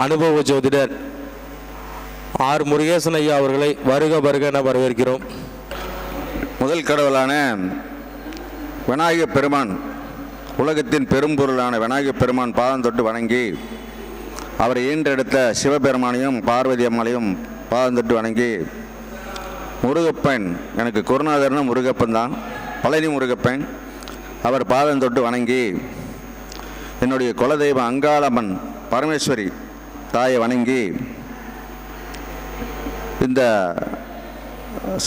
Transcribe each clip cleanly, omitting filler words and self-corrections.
அனுபவ ஜோதிடர் ஆர் முருகேசன் ஐயா அவர்களை வருக வருக என வரவேற்கிறோம். முதல் கடவுளான விநாயகப் பெருமான், உலகத்தின் பெரும்பொருளான விநாயகப் பெருமான் பாதம் தொட்டு வணங்கி, அவரை ஈன்றெடுத்த சிவபெருமானையும் பார்வதி அம்மாளையும் பாதம் தொட்டு வணங்கி, முருகப்பன், எனக்கு குருநாதர்னா முருகப்பன் தான், பழனி முருகப்பன், அவர் பாதம் தொட்டு வணங்கி, என்னுடைய குலதெய்வம் அங்காளம்மன் பரமேஸ்வரி தாயை வணங்கி, இந்த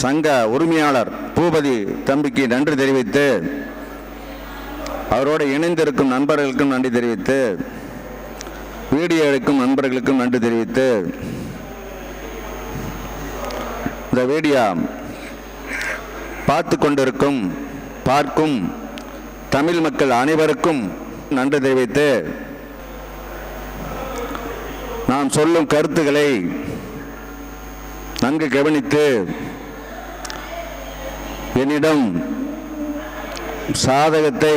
சங்க உரிமையாளர் பூபதி தம்பிக்கு நன்றி தெரிவித்து, அவரோடு இணைந்திருக்கும் நண்பர்களுக்கும் நன்றி தெரிவித்து, வீடியோ எடுக்கும் நண்பர்களுக்கும் நன்றி தெரிவித்து, இந்த வீடியோ பார்த்து கொண்டிருக்கும் பார்க்கும் தமிழ் மக்கள் அனைவருக்கும் நன்றி தெரிவித்து, நாம் சொல்லும் கருத்துக்களை நன்கு கவனித்து என்னிடம் சாதகத்தை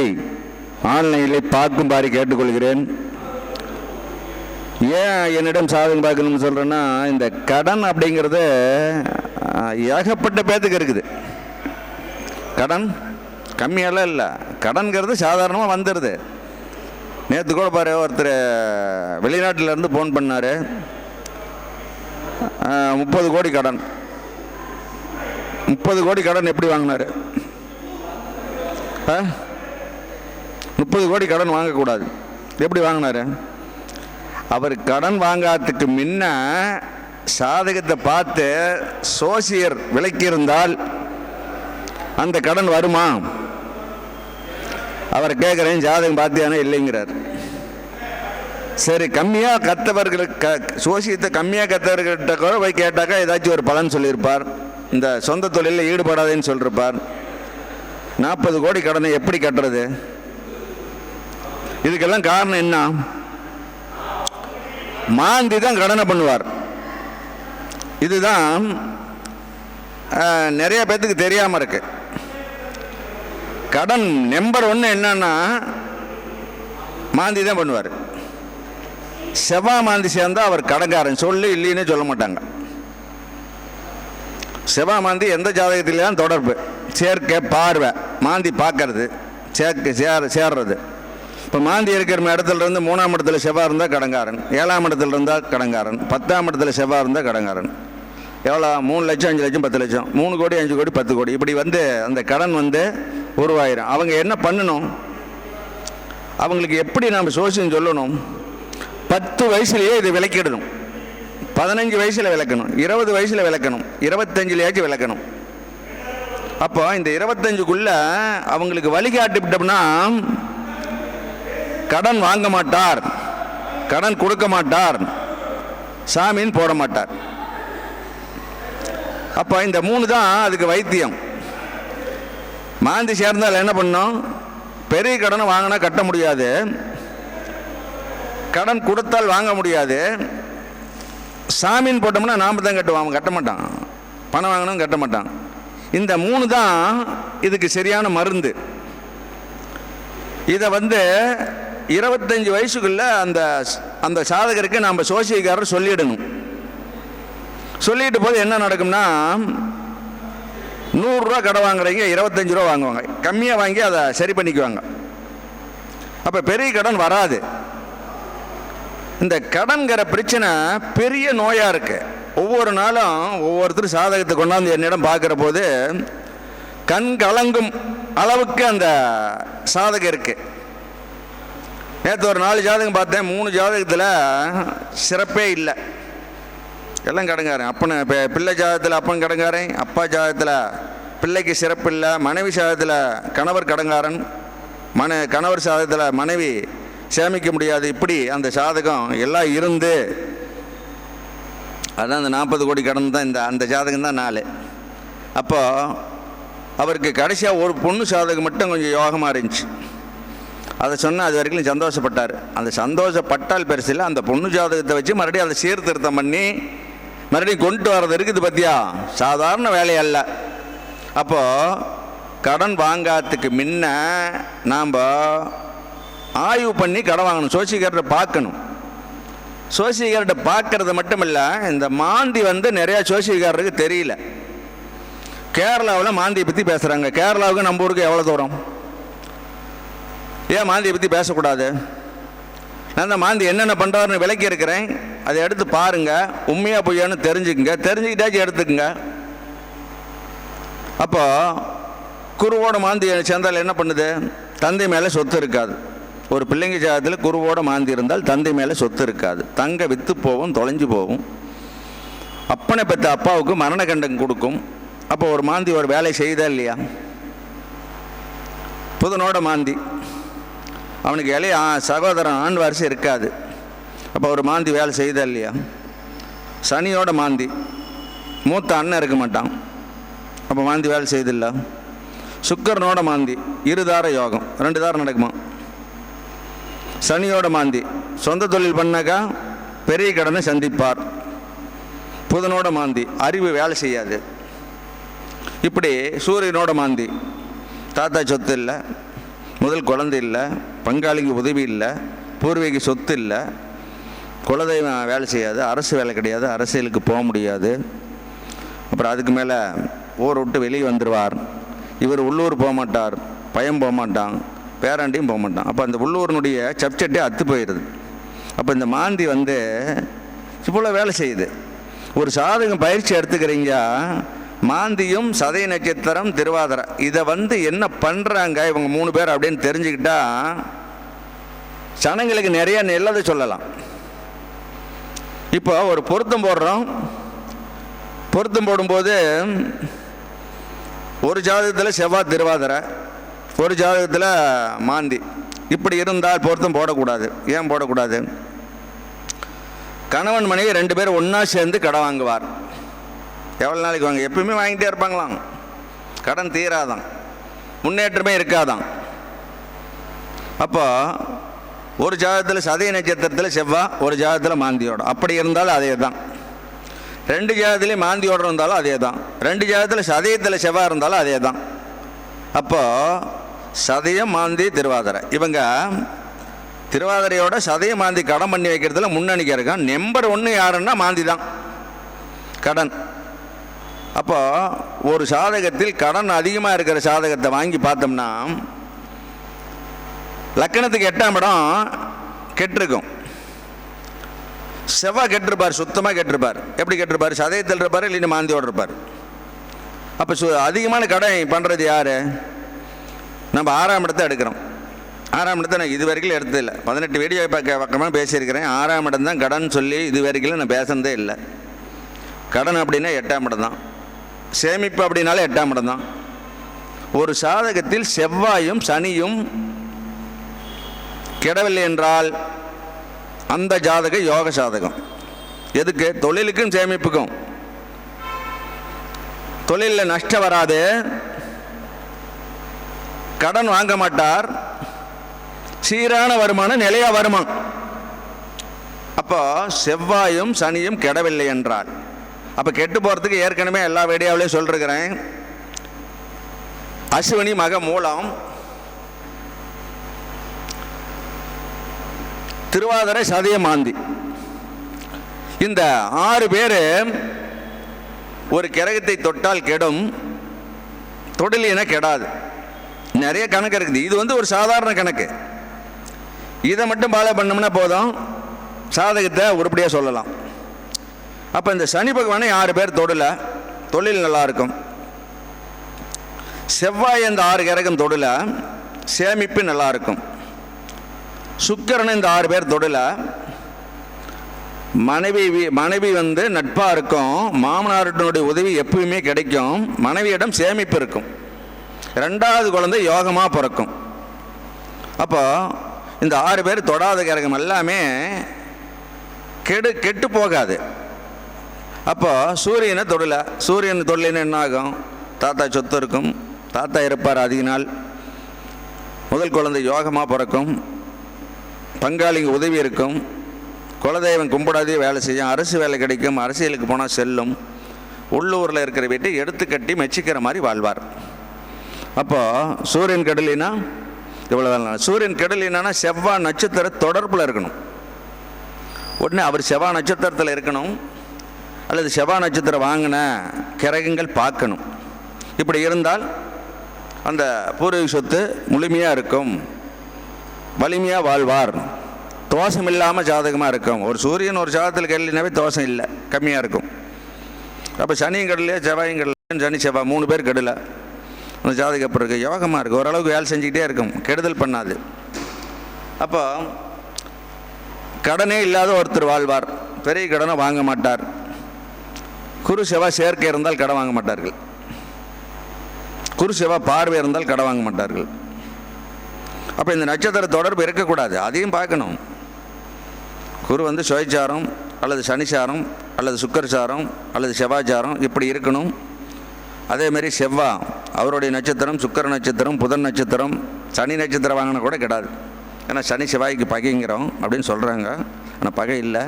ஆன்லைனில் பார்க்கும்படி கேட்டுக்கொள்கிறேன். ஏன் என்னிடம் சாதகம் பார்க்கணும்னு சொல்கிறேன்னா, இந்த கடன் அப்படிங்கிறது ஏகப்பட்ட பேத்துக்கு இருக்குது. கடன் கம்மியெல்லாம் இல்லை, கடன்கிறது சாதாரணமாக வந்துடுது. நேற்று கூட பாரு, ஒருத்தர் வெளிநாட்டிலேருந்து ஃபோன் பண்ணார், 30 கோடி கடன். 30 கோடி கடன் எப்படி வாங்கினார்? 30 கோடி கடன் வாங்கக்கூடாது. எப்படி வாங்கினார்? அவர் கடன் வாங்காததுக்கு முன்ன சாதகத்தை பார்த்து சோசியர் விலக்கியிருந்தால் அந்த கடன் வருமா? அவர் கேட்குறேன், ஜாதகம் பார்த்தியானே இல்லைங்கிறார். சரி, கம்மியாக கற்றவர்களுக்கு, சோசியத்தை கம்மியாக கற்றவர்கிட்ட கூட போய் கேட்டாக்கா ஏதாச்சும் ஒரு பலன் சொல்லியிருப்பார். இந்த சொந்த தொழிலில் ஈடுபடாதேன்னு சொல்லியிருப்பார். 40 கோடி கடனை எப்படி கட்டுறது? இதுக்கெல்லாம் காரணம் என்ன? மாந்தி தான் கடனை பண்ணுவார். இதுதான் நிறைய பேத்துக்கு தெரியாமல் இருக்கு. கடன் நம்பர் 1 என்னன்னா மாந்தி தான் பண்ணுவார். செவ்வாய் மாந்தி சேர்ந்தா அவர் கடன்காரன், சொல்லு இல்லைன்னு சொல்ல மாட்டாங்க. செவ்வாய் மாந்தி எந்த ஜாதகத்திலாம் தொடர்பு, சேர்க்கை, பார்வை, மாந்தி பார்க்கறது, சேர்றது. இப்போ மாந்தி இருக்கிற இடத்துல இருந்து 3ஆம் இடத்துல செவ்வாய் இருந்தால் கடன்காரன், 7ஆம் இடத்துல இருந்தால் கடன்காரன், 10ஆம் இடத்துல செவ்வாய் இருந்தால் கடன்காரன். எவ்வளோ? 3 லட்சம், 5 லட்சம், 10 லட்சம், 3 கோடி, 5 கோடி, 10 கோடி, இப்படி வந்து அந்த கடன் வந்து உருவாயிரும். அவங்க என்ன பண்ணணும்? அவங்களுக்கு எப்படி நாம் சோசியம் சொல்லணும்? 10 வயசுலேயே இதை விளக்கிடணும், 15 வயசில் விளக்கணும், 20 வயசில் விளக்கணும், 25லயாச்சும் விளக்கணும். அப்போ இந்த 25க்குள்ள அவங்களுக்கு வழிகாட்டிவிட்டோம்னா கடன் வாங்க மாட்டார், கடன் கொடுக்க மாட்டார், சாமின்னு போட மாட்டார். அப்போ இந்த 3 தான் அதுக்கு வைத்தியம். மாந்தி சேர்ந்தால் என்ன பண்ணோம்? பெரிய கடனை வாங்கினா கட்ட முடியாது, கடன் கொடுத்தால் வாங்க முடியாது. சாமின்னு போட்டோம்னா நாம் தான் கட்டுவோம், அவன் கட்ட மாட்டான். பணம் வாங்கணும் கட்ட மாட்டான். இந்த 3 தான் இதுக்கு சரியான மருந்து. இதை வந்து 25 வயசுக்குள்ள அந்த சாதகருக்கு நாம் சோசியக்காரர் சொல்லிடணும். சொல்லிட்டு போது என்ன நடக்கும்னா, 100 ரூபா கடை வாங்குறீங்க, 25 ரூபா வாங்குவாங்க, கம்மியாக வாங்கி அதை சரி பண்ணிக்குவாங்க. அப்போ பெரிய கடன் வராது. இந்த கடன்கிற பிரச்சனை பெரிய நோயாக இருக்கு. ஒவ்வொரு நாளும் ஒவ்வொருத்தரும் சாதகத்தை கொண்டாந்து என்னிடம் பார்க்குற போது கண் கலங்கும் அளவுக்கு அந்த சாதகம் இருக்கு. நேற்று ஒரு 4 ஜாதகம் பார்த்தேன், 3 ஜாதகத்தில் சிறப்பே இல்லை, எல்லாம் கடங்காரன். அப்பனை பிள்ளை ஜாதகத்தில் அப்பன் கடங்காரன், அப்பா ஜாதகத்தில் பிள்ளைக்கு சிறப்பு இல்லை, மனைவி ஜாதகத்தில் கணவர் கடங்காரன், கணவர் ஜாதகத்தில் மனைவி சேமிக்க முடியாது. இப்படி அந்த சாதகம் எல்லாம் இருந்து, அதான் அந்த 40 கோடி கடன் தான் அந்த ஜாதகம் தான் 4. அப்போது அவருக்கு கடைசியாக ஒரு பொண்ணு ஜாதகம் மட்டும் கொஞ்சம் யோகமாக இருந்துச்சு. அதை சொன்னால் அது வரைக்கும் சந்தோஷப்பட்டார். அந்த சந்தோஷப்பட்டால் பெருசில்லை, அந்த பொண்ணு ஜாதகத்தை வச்சு மறுபடியும் அதை சீர்திருத்தம் பண்ணி மறுபடியும் கொண்டு வர்றது இருக்குது பற்றியா, சாதாரண வேலையல்ல. அப்போது கடன் வாங்காததுக்கு முன்ன நாம் ஆய்வு பண்ணி கடன் வாங்கணும், சோசியக்காரரை பார்க்கணும். சோசியக்கார்ட்ட பார்க்கறது மட்டும் இல்லை, இந்த மாந்தி வந்து நிறையா சோசியக்காரருக்கு தெரியல. கேரளாவில் மாந்தியை பற்றி பேசுகிறாங்க. கேரளாவுக்கு நம்ம ஊருக்கு எவ்வளோ தூரம்? ஏன் மாந்தியை பற்றி பேசக்கூடாது? நான் அந்த மாந்தி என்னென்ன பண்ணுறாருன்னு விளக்கி இருக்கிறேன். அதை எடுத்து பாருங்கள், உண்மையாக பொய்யான்னு தெரிஞ்சுக்குங்க. தெரிஞ்சுக்கிட்டாச்சும் எடுத்துக்குங்க. அப்போ குருவோட மாந்தி சேர்ந்தால் என்ன பண்ணுது? தந்தை மேலே சொத்து இருக்காது. ஒரு பிள்ளைங்க ஜாதகத்தில் குருவோட மாந்தி இருந்தால் தந்தை மேலே சொத்து இருக்காது. தங்க வித்து போகும், தொலைஞ்சு போகும். அப்பனை பெற்ற அப்பாவுக்கு மரண கண்டம் கொடுக்கும். அப்போ ஒரு மாந்தி ஒரு வேலை செய்தா இல்லையா? புதனோட மாந்தி, அவனுக்கு இளைய சகோதரன் ஆண் வாரிசு இருக்காது. அப்போ ஒரு மாந்தி வேலை செய்தா இல்லையா? சனியோட மாந்தி, மூத்த அண்ணன் இருக்க மாட்டான். அப்போ மாந்தி வேலை செய்தில்ல. சுக்கரனோட மாந்தி, இருதார யோகம், 2 தாரம் நடக்குமா. சனியோட மாந்தி, சொந்த தொழில் பண்ணாக்கா பெரிய கடனை சந்திப்பார். புதனோட மாந்தி, அறிவு வேலை செய்யாது. இப்படி சூரியனோட மாந்தி, தாத்தா சொத்து இல்லை, முதல் குழந்தை இல்லை, பங்காளிக்கு உதவி இல்லை, பூர்வீக சொத்து இல்லை, குலதெய்வம் வேலை செய்யாது, அரசு வேலை கிடையாது, அரசியலுக்கு போக முடியாது. அப்புறம் அதுக்கு மேலே ஊரை விட்டு வெளியே வந்துடுவார். இவர் உள்ளூர் போக மாட்டார், பயம் போக மாட்டான், பேராண்டியும் போக மாட்டான். அப்போ அந்த உள்ளூரினுடைய சப்ஜெக்டே அத்து போயிடுது. அப்போ இந்த மாந்தி வந்து இவ்வளோ வேலை செய்யுது. ஒரு சாதகம் பயிற்சி எடுத்துக்கிறீங்க, மாந்தியும் சதய நட்சத்திரம் திருவாதிரை, இதை வந்து என்ன பண்ணுறாங்க இவங்க 3 பேர் அப்படின்னு தெரிஞ்சுக்கிட்டா ஜனங்களுக்கு நிறைய நல்லதை சொல்லலாம். இப்போ ஒரு பொருத்தம் போடுறோம். பொருத்தம் போடும்போது ஒரு ஜாதகத்தில் செவ்வாய் திருவாதிரை, ஒரு ஜாதகத்தில் மாந்தி. இப்படி இருந்தால் பொருத்தம் போடக்கூடாது. ஏன் போடக்கூடாது? கணவன் மனைவி 2 பேரும் ஒன்றா சேர்ந்து கடன் வாங்குவார். எவ்வளோ நாளைக்கு வாங்க? எப்பவுமே வாங்கிட்டே இருப்பாங்களாம். கடன் தீராதான், முன்னேற்றமே இருக்காதான். அப்போ ஒரு ஜாதகத்தில் சதய நட்சத்திரத்தில் செவ்வாய், ஒரு ஜாதகத்தில் மாந்தியோட. அப்படி இருந்தாலும் அதே தான். 2 ஜாதகத்துலேயும் மாந்தியோட இருந்தாலும் அதே தான். 2 ஜாதகத்தில் சதயத்தில் செவ்வாய் இருந்தாலும் அதே தான். அப்போ சதயம், மாந்தி, திருவாதிரை, இவங்க திருவாதிரையோட சதய மாந்தி கடன் பண்ணி வைக்கிறதுல முன்னணிக்க இருக்கான். நம்பர் 1 யாருன்னா மாந்தி தான், கடன். அப்போ ஒரு சாதகத்தில் கடன் அதிகமாக இருக்கிற சாதகத்தை வாங்கி பார்த்தோம்னா லக்கணத்துக்கு 8ஆம் இடம் கெட்டிருக்கும். செவ்வாய் கெட்டிருப்பார், சுத்தமாக கெட்டிருப்பார். எப்படி கெட்டிருப்பார்? சதயத்தில் இருப்பார், இல்லைன்னு மாந்தியோடு இருப்பார். அப்போ அதிகமான கடன் பண்ணுறது யார்? நம்ம 6ஆம் இடத்தை எடுக்கிறோம். 6ஆம் இடத்தை நான் இது வரைக்கும் எடுத்ததில்லை. 18 வீடியோ பக்கமாக பேசியிருக்கிறேன். 6ஆம் இடம் தான் கடன் சொல்லி இது வரைக்கும் நான் பேசுனதே இல்லை. கடன் அப்படின்னா 8ஆம் இடம் தான். சேமிப்பு அப்படின்னாலே 8ஆம் இடம் தான். ஒரு சாதகத்தில் செவ்வாயும் சனியும் கெடவில்லை என்றால் அந்த ஜாதக யோக சாதகம். எதுக்கு? தொழிலுக்கும் சேமிப்புக்கும். தொழிலில் நஷ்டம் வராது, கடன் வாங்க மாட்டார், சீரான வருமானம், நிலையா வருமானம். அப்போ செவ்வாயும் சனியும் கெடவில்லை என்றால், அப்போ கெட்டு போகிறதுக்கு ஏற்கனவே எல்லா வீடியோவிலையும் சொல்லிருக்கிறேன். அஸ்வினி மக மூலம், திருவாதிரை சதய மாந்தி, இந்த 6 பேர் ஒரு கிரகத்தை தொட்டால் கெடும், தொடலின கெடாது. நிறைய கணக்கு இருக்குது. இது வந்து ஒரு சாதாரண கணக்கு. இதை மட்டும் ஃபாலோ பண்ணோம்னா போதும், சாதகத்தை உருப்படியாக சொல்லலாம். அப்போ இந்த சனி பகவானை 6 பேர் தொடல, தொழில் நல்லா இருக்கும். செவ்வாய் இந்த 6 கிரகம் தொடல, சேமிப்பு நல்லா இருக்கும். சுக்கிரன் இந்த 6 பேர் தொடல, மனைவி வந்து நட்பாக இருக்கும், மாமனாருடைய உதவி எப்பவுமே கிடைக்கும், மனைவியிடம் சேமிப்பு இருக்கும், 2வது குழந்தை யோகமாக பிறக்கும். அப்போ இந்த 6 பேர் தொடாத கிரகம் எல்லாமே கெட்டு போகாது. அப்போ சூரியனை தொடல, சூரியன் தொடலின்னு என்ன ஆகும்? தாத்தா சொத்து இருக்கும், தாத்தா இருப்பார் அதிக நாள், முதல் குழந்தை யோகமாக பிறக்கும், பங்காளிங்க உதவி இருக்கும், குலதெய்வம் கும்பிடாதே வேலை செய்யும், அரசு வேலை கிடைக்கும், அரசியலுக்கு போனால் செல்லும், உள்ளூரில் இருக்கிற வீட்டை எடுத்து கட்டி மெச்சிக்கிற மாதிரி வாழ்வார். அப்போது சூரியன் கெடலினா இவ்வளோ வேலை. சூரியன் கெடலினா செவ்வாய் நட்சத்திர தொடர்பில் இருக்கணும். உடனே அவர் செவ்வாய் நட்சத்திரத்தில் இருக்கணும், அல்லது செவ்வாய் நட்சத்திரம் வாங்கின கிரகங்கள் பார்க்கணும். இப்படி இருந்தால் அந்த பூர்வீக சொத்து முழுமையாக இருக்கும், வலிமையாக வாழ்வார், தோஷம் இல்லாமல் ஜாதகமாக இருக்கும். ஒரு சூரியன் ஒரு ஜாதகத்தில் கெடலினாவே தோஷம் இல்லை, கம்மியாக இருக்கும். அப்போ சனியும் கெடலையே செவ்வாயும் கெடல, சனி செவ்வாய் 3 பேர் கெடலை, அந்த ஜாதகம் எப்படி இருக்குது? யோகமாக இருக்குது, ஓரளவுக்கு வேலை செஞ்சுக்கிட்டே இருக்கும், கெடுதல் பண்ணாது. அப்போ கடனே இல்லாத ஒருத்தர் வாழ்வார், பெரிய கடனை வாங்க மாட்டார். குரு செவ்வாய் சேர்க்கை இருந்தால் கடன் வாங்க மாட்டார்கள், குரு செவ்வாய் பார்வை இருந்தால் கடன் வாங்க மாட்டார்கள். அப்போ இந்த நட்சத்திர தொடர்பு இருக்கக்கூடாது, அதையும் பார்க்கணும். குரு சுயச்சாரம் அல்லது சனிச்சாரம் அல்லது சுக்கரச்சாரம் அல்லது செவ்வாய்ச்சாரம் இப்படி இருக்கணும். அதேமாரி செவ்வாய் அவருடைய நட்சத்திரம் சுக்கர நட்சத்திரம் புதன் நட்சத்திரம் சனி நட்சத்திரம் வாங்கினா கூட கிடாது. ஏன்னா சனி செவ்வாய்க்கு பகைங்கிறோம் அப்படின்னு சொல்கிறாங்க, ஆனால் பகை இல்லை.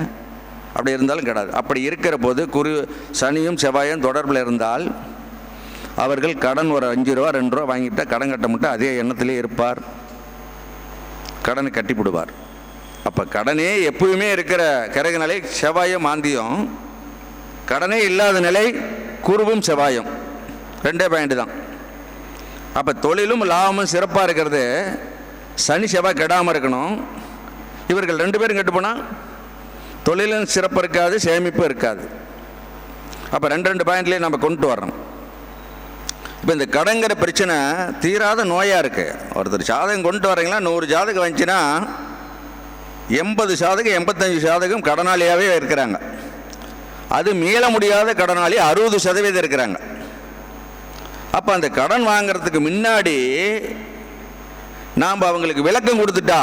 அப்படி இருந்தாலும் கிடாது. அப்படி இருக்கிற போது குரு சனியும் செவ்வாயும் தொடர்பில் இருந்தால் அவர்கள் கடன் ஒரு 5 ரூபா 2 ரூபா வாங்கிட்டா கடன் கட்ட மட்டும் அதே எண்ணத்திலே இருப்பார், கடனை கட்டிவிடுவார். அப்போ கடனே எப்பவுமே இருக்கிற கிரக நிலை செவ்வாயும் மாந்தியும், கடனே இல்லாத நிலை குருவும் செவ்வாயும், 2 பாயிண்ட் தான். அப்போ தொழிலும் லாபமும் சிறப்பாக இருக்கிறது சனி செவ்வாய் கெடாமல் இருக்கணும். இவர்கள் 2 பேரும் கெட்டு போனால் தொழிலும் சிறப்பு இருக்காது, சேமிப்பு இருக்காது. அப்போ 2 பாயிண்ட்லேயே நம்ம கொண்டு வரணும். இப்போ இந்த கடங்கிற பிரச்சனை தீராத நோயாக இருக்குது. ஒருத்தர் ஜாதகம் கொண்டு வரீங்களா, 100 ஜாதகம் வந்துச்சுன்னா 80 ஜாதகம் 85 ஜாதகம் கடனாளியாகவே இருக்கிறாங்க. அது மீள முடியாத கடனாளி 60% இருக்கிறாங்க. அப்போ அந்த கடன் வாங்கிறதுக்கு முன்னாடி நாம் அவங்களுக்கு விளக்கம் கொடுத்துட்டா,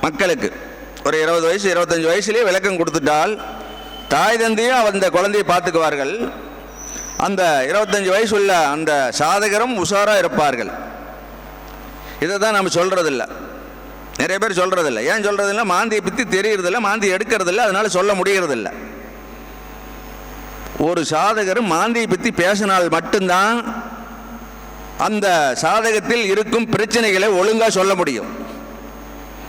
மக்களுக்கு ஒரு 20 வயசு 25 வயசுலேயே விளக்கம் கொடுத்துட்டால் தாய் தந்தையும் அந்த குழந்தையை பார்த்துக்குவார்கள். அந்த 25 வயசு உள்ள அந்த சாதகரும் உஷாராக இருப்பார்கள். இதை தான் நம்ம சொல்கிறதில்ல, நிறைய பேர் சொல்கிறதில்ல. ஏன் சொல்கிறதில்ல? மாந்தியை பற்றி தெரியறதில்ல, மாந்தி எடுக்கிறதில்ல, அதனால சொல்ல முடியறதில்ல. ஒரு சாதகர் மாந்தியை பற்றி பேசினால் மட்டும்தான் அந்த சாதகத்தில் இருக்கும் பிரச்சனைகளை ஒழுங்காக சொல்ல முடியும்.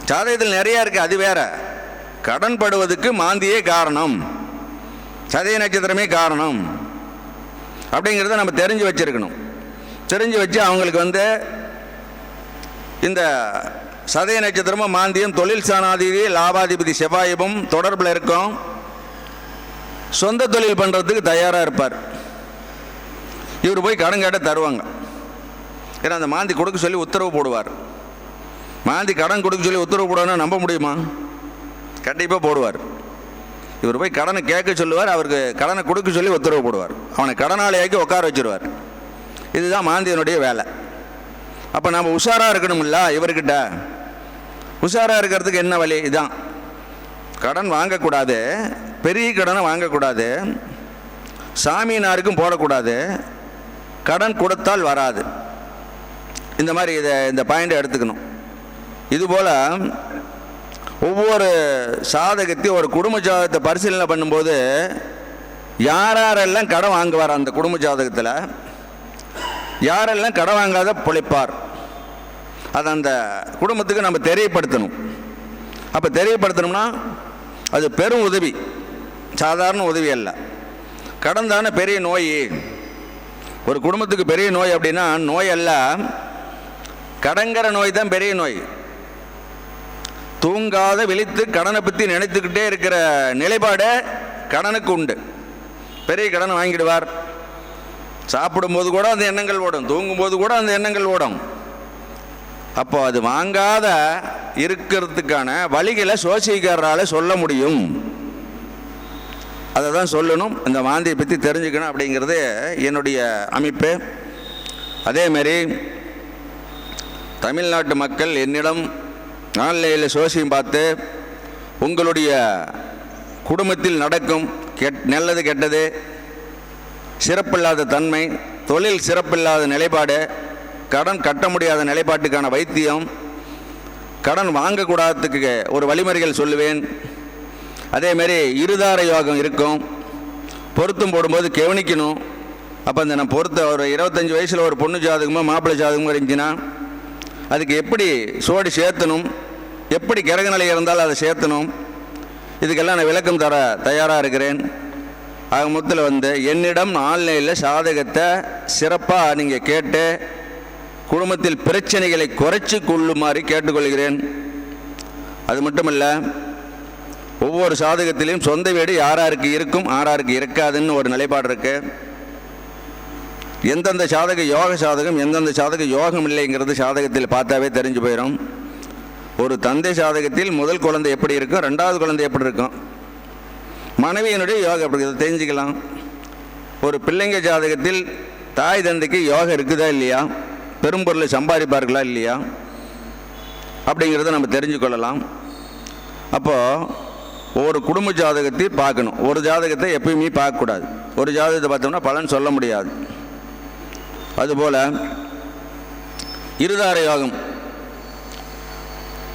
சாதகத்தில் நிறையா இருக்குது, அது வேற. கடன் படுவதுக்கு மாந்தியே காரணம், சதய நட்சத்திரமே காரணம் அப்படிங்கிறத நம்ம தெரிஞ்சு வச்சிருக்கணும். தெரிஞ்சு வச்சு அவங்களுக்கு இந்த சதய நட்சத்திரமும் மாந்தியம் தொழில் சாணாதிபதி லாபாதிபதி செவ்வாயும் தொடர்பில் இருக்கும். சொந்த தொழில் பண்ணுறதுக்கு தயாராக இருப்பார். இவர் போய் கடன் கேட்ட தருவாங்க. ஏன்னா அந்த மாந்தி கொடுக்க சொல்லி உத்தரவு போடுவார். மாந்தி கடன் கொடுக்க சொல்லி உத்தரவு போடுவார்னா நம்ப முடியுமா? கண்டிப்பாக போடுவார். இவர் போய் கடனை கேட்க சொல்லுவார், அவருக்கு கடனை கொடுக்க சொல்லி உத்தரவு போடுவார். அவனை கடனாளியாக்கி உட்கார வச்சுருவார். இதுதான் மாந்தியனுடைய வேலை. அப்போ நம்ம உஷாராக இருக்கணும்ல. இவர்கிட்ட உஷாராக இருக்கிறதுக்கு என்ன வழி? இதுதான், கடன் வாங்கக்கூடாது, பெரிய கடனை வாங்கக்கூடாது, சாமியினாருக்கும் போடக்கூடாது, கடன் கொடுத்தால் வராது. இந்த மாதிரி இந்த பாயிண்டை எடுத்துக்கணும். இதுபோல் ஒவ்வொரு சாதகத்தையும் ஒரு குடும்ப ஜாதகத்தை பரிசீலனை பண்ணும்போது யாரெல்லாம் கடன் வாங்குவார், அந்த குடும்ப ஜாதகத்தில் யாரெல்லாம் கடன் வாங்காத பிழைப்பார், அதை அந்த குடும்பத்துக்கு நம்ம தெரியப்படுத்தணும். அப்போ தெரியப்படுத்தணும்னா அது பெரும் உதவி, சாதாரண உதவி அல்ல. கடன் தானே பெரிய நோய். ஒரு குடும்பத்துக்கு பெரிய நோய் அப்படின்னா நோய் அல்ல, கடங்கிற நோய் தான் பெரிய நோய். தூங்காத விழித்து கடனை பற்றி நினைத்துக்கிட்டே இருக்கிற நிலைப்பாடு கடனுக்கு உண்டு. பெரிய கடனை வாங்கிடுவார். சாப்பிடும்போது கூட அந்த எண்ணங்கள் ஓடும், தூங்கும்போது கூட அந்த எண்ணங்கள் ஓடும். அப்போ அது வாங்காத இருக்கிறதுக்கான வழிகளை சோசியக்காரரால் சொல்ல முடியும். அதை தான் சொல்லணும். இந்த மாந்தியை பற்றி தெரிஞ்சுக்கணும் அப்படிங்கிறது என்னுடைய அமைப்பு. அதேமாரி தமிழ்நாட்டு மக்கள் என்னிடம் ஆன்லைனில் சோசியம் பார்த்து உங்களுடைய குடும்பத்தில் நடக்கும் நல்லது கெட்டது, சிறப்பில்லாத தன்மை, தொழில் சிறப்பில்லாத நிலைப்பாடு, கடன் கட்ட முடியாத நிலைப்பாட்டுக்கான வைத்தியம், கடன் வாங்கக்கூடாததுக்கு ஒரு வழிமுறைகள் சொல்லுவேன். அதேமாரி இருதார யோகம் இருக்கும், பொருத்தம் போடும்போது கவனிக்கணும். அப்போ இந்த நான் பொறுத்த ஒரு 25 வயசில் ஒரு பொண்ணு ஜாதகமோ மாப்பிள்ளை ஜாதகமோ இருந்துச்சுன்னா அதுக்கு எப்படி சோடி சேர்த்தணும், எப்படி கிரக நிலை இருந்தாலும் அதை சேர்த்தணும், இதுக்கெல்லாம் நான் விளக்கம் தர தயாராக இருக்கிறேன். ஆக மொத்தத்தில் வந்து என்னிடம் ஆன்லைனில் சாதகத்தை சிறப்பாக நீங்கள் கேட்டு குடும்பத்தில் பிரச்சனைகளை குறைச்சி கொள்ளுமாறு கேட்டுக்கொள்கிறேன். அது மட்டுமல்ல, ஒவ்வொரு சாதகத்திலையும் சொந்த வீடு யாராருக்கு இருக்கும் யாராருக்கு இருக்காதுன்னு ஒரு நிலைப்பாடு இருக்கு. எந்தெந்த சாதகம் யோக சாதகம், எந்தெந்த சாதகம் யோகம் இல்லைங்கிறது சாதகத்தில் பார்த்தாவே தெரிஞ்சு போயிடும். ஒரு தந்தை சாதகத்தில் முதல் குழந்தை எப்படி இருக்கும், ரெண்டாவது குழந்தை எப்படி இருக்கும், மனைவியினுடைய யோகம் எப்படி தெரிஞ்சுக்கலாம். ஒரு பிள்ளைங்க ஜாதகத்தில் தாய் தந்தைக்கு யோகம் இருக்குதா இல்லையா, பெரும்பொருளை சம்பாதிப்பார்களா இல்லையா அப்படிங்கிறத நம்ம தெரிஞ்சு கொள்ளலாம். அப்போது ஒரு குடும்ப ஜாதகத்தை பார்க்கணும். ஒரு ஜாதகத்தை எப்பயுமே பார்க்கக்கூடாது. ஒரு ஜாதகத்தை பார்த்தோம்னா பலன் சொல்ல முடியாது. அதுபோல் இருதார யோகம்,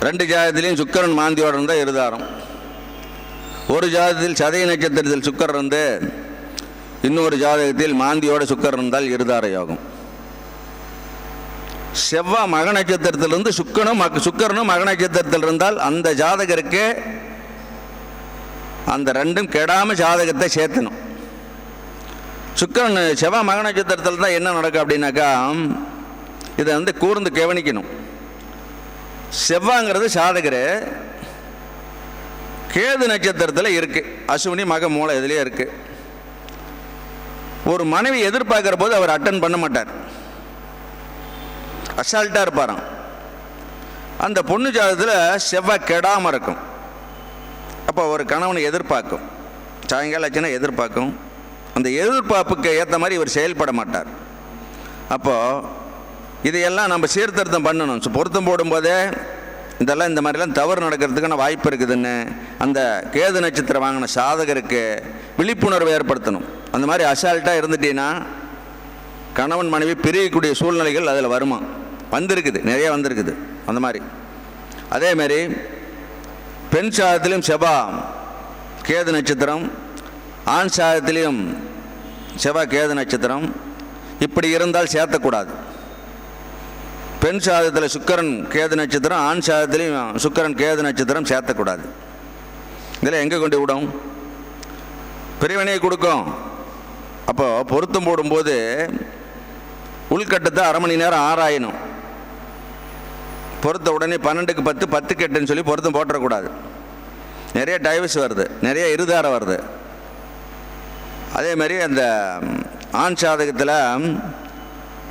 2 ஜாதகத்திலையும் சுக்கிரன் மாந்தியோடு இருந்தால் இருதாரம். ஒரு ஜாதகத்தில் சதய நட்சத்திரத்தில் சுக்கிரன் இருந்து இன்னொரு ஜாதகத்தில் மாந்தியோட சுக்கிரன் இருந்தால் இருதார யோகம். செவ்வாய் மக நட்சத்திரத்திலிருந்து சுக்கிரனும் மக நட்சத்திரத்தில் இருந்தால் அந்த ஜாதகருக்கு அந்த ரெண்டும் கெடாமல் ஜாதகத்தை சேர்த்தணும். சுக்கிரன் செவ்வாய் மக நட்சத்திரத்தில் தான் என்ன நடக்கும் அப்படின்னாக்கா, இதை வந்து கூர்ந்து கவனிக்கணும். செவ்வாங்கிறது சாதகர் கேது நட்சத்திரத்தில் இருக்கு, அசுவினி மக மூலம் இதுலேயே இருக்கு. ஒரு மனைவி எதிர்பார்க்கிற போது அவர் அட்டன் பண்ண மாட்டார், அசால்ட்டாக இருப்பாராம். அந்த பொண்ணு ஜாதகத்தில் செவ்வாய் கெடாமல் இருக்கும். அப்போ ஒரு கணவனை எதிர்பார்க்கும், சாயங்காலம் ஆச்சுன்னா எதிர்பார்க்கும். அந்த எதிர்பார்ப்புக்கு ஏற்ற மாதிரி இவர் செயல்பட மாட்டார். அப்போது இதையெல்லாம் நம்ம சீர்திருத்தம் பண்ணணும். பொருத்தம் போடும்போதே இதெல்லாம் இந்த மாதிரிலாம் தவறு நடக்கிறதுக்கான வாய்ப்பு இருக்குதுன்னு அந்த கேது நட்சத்திரம் வாங்கின சாதகருக்கு விழிப்புணர்வு ஏற்படுத்தணும். அந்த மாதிரி அசால்ட்டாக இருந்துட்டீங்கன்னா கணவன் மனைவி பிரியக்கூடிய சூழ்நிலைகள் அதில் வருமா, வந்திருக்குது, நிறைய வந்திருக்குது அந்த மாதிரி. அதேமாரி பெண் சாதத்திலையும் செவ்வாய் கேது நட்சத்திரம், ஆண் சாதத்திலையும் செவ்வாய் கேது நட்சத்திரம் இப்படி இருந்தால் சேர்த்தக்கூடாது. பெண் சாதத்தில் சுக்கிரன் கேது நட்சத்திரம், ஆண் சாதத்திலையும் சுக்கிரன் கேது நட்சத்திரம் சேர்த்தக்கூடாது. இதில் எங்கே கொண்டு விடும், பிரிவினையை கொடுக்கும். அப்போது பொருத்தம் போடும்போது உள்கட்டத்தை 1/2 மணி நேரம் ஆராயணும். பொருத்த உடனே 12க்கு 10 10க்கு 8ன்னு சொல்லி பொருத்தம் போட்டுறக்கூடாது. நிறைய டைவர்ஸ் வருது, நிறைய இருதாரம் வருது. அதே மாதிரி அந்த ஆண் சாதகத்தில்